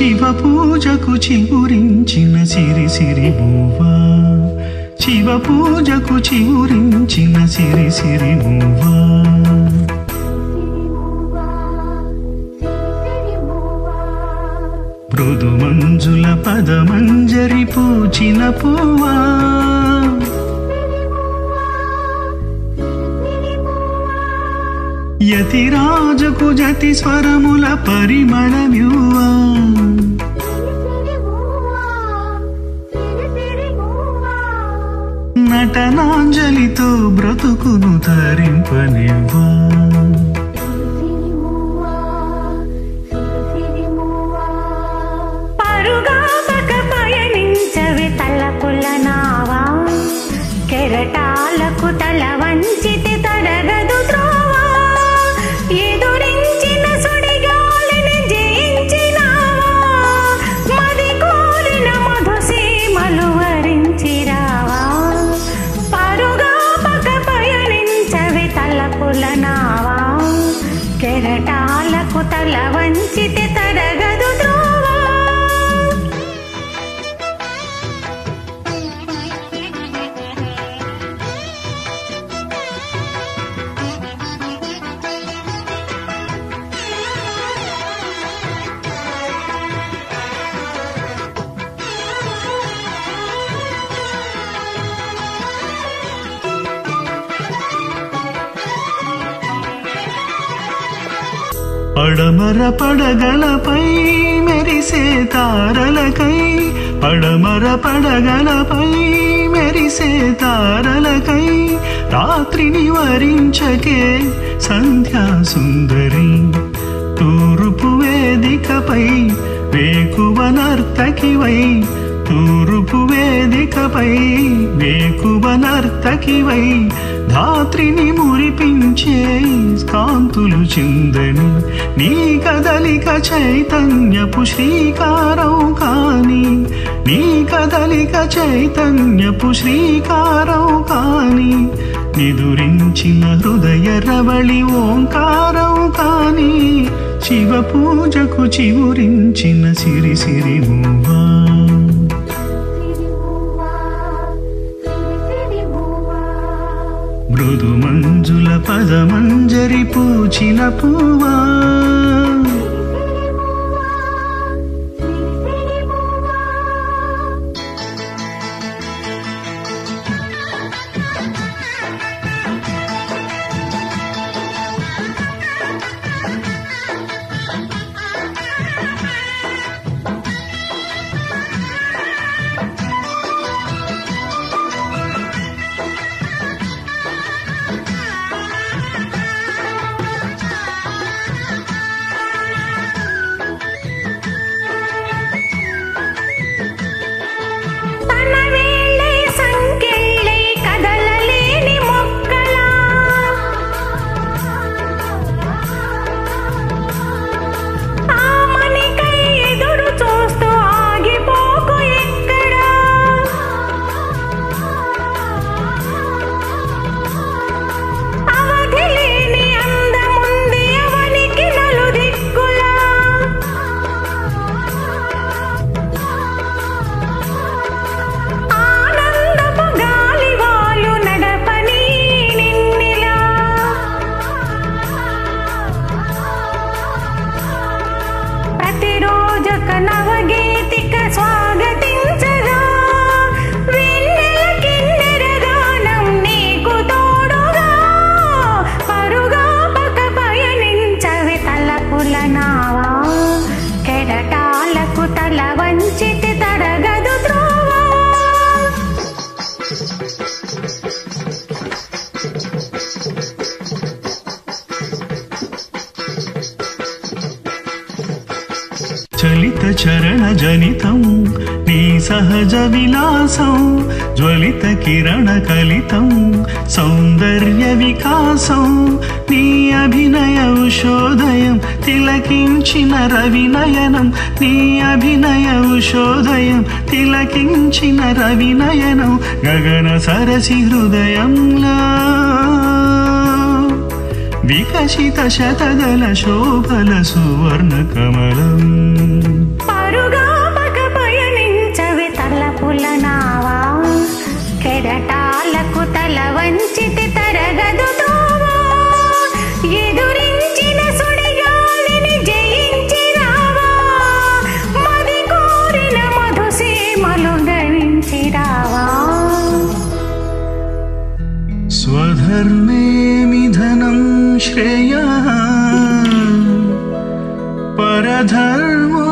శివ పూజకు చిగురించిన సిరి సిరి మువ్వా, శివ పూజకు చిగురించిన సిరి సిరి మువ్వా. మృదు మంజుల పదమంజరి పూచిన పువ్వా, యతిరాజకు జతి స్వరముల పరిమళమ్యువా. నటనాంజలితో బ్రతుకును తరింపనివ్వా. కెరటాలకు తల వంచితే తరగదు త్రోవా, ఎదురించిన సుడిగాలిని జయించినావా, మది కోరిన మధుసీమలు వరించిరావా. పరుగా పక పయనించవి తలపుల నావా, కెరటాలకు తల వంచితే తరగదు త్రోవా. పడమర పడగలపై మెరిసే తారలకై, పడమర పడగలపై మెరిసే తారలకై, రాత్రిని వరించకే సంధ్యా సుందరి. తూర్పు వేదికపై వేకువ నర్తకివై, తూర్పు వేదికపై వేకువ నర్తకివై, ధాత్రిని మురిపించే కాంతులు చిందని. నీ కదలిక చైతన్యపు శ్రీకారం కాని, నీ కదలిక చైతన్యపు శ్రీకారం కాని, నిదురించిన హృదయ రవళి ఓంకారం కాని, శివ పూజకు చిగురించిన సిరి సిరి మువ్వా. మృదు మంజుల పదమంజరి పూచిన పువ్వా, చలిత చరణ జనితం నీ సహజ విలాసం, జ్వలిత కిరణ కలితం సౌందర్య వికాసం, నీ అభినయ ఉషోదయం తిలకించిన రవినయనం, నీ అభినయ ఉషోదయం తిలకించిన రవినయనం, గగన సరసి హృదయంలో వికసిత శతదల శోభల సువర్ణ కమలం. కెరటాలకు తల వంచితే తరగదు త్రోవ ఎదురించిన సుడిగాలిని జయించి రావా మది కోరిన మధుసీమలు గవించి రావా స్వధర్మే నిధనం శ్రేయః పరధర్మో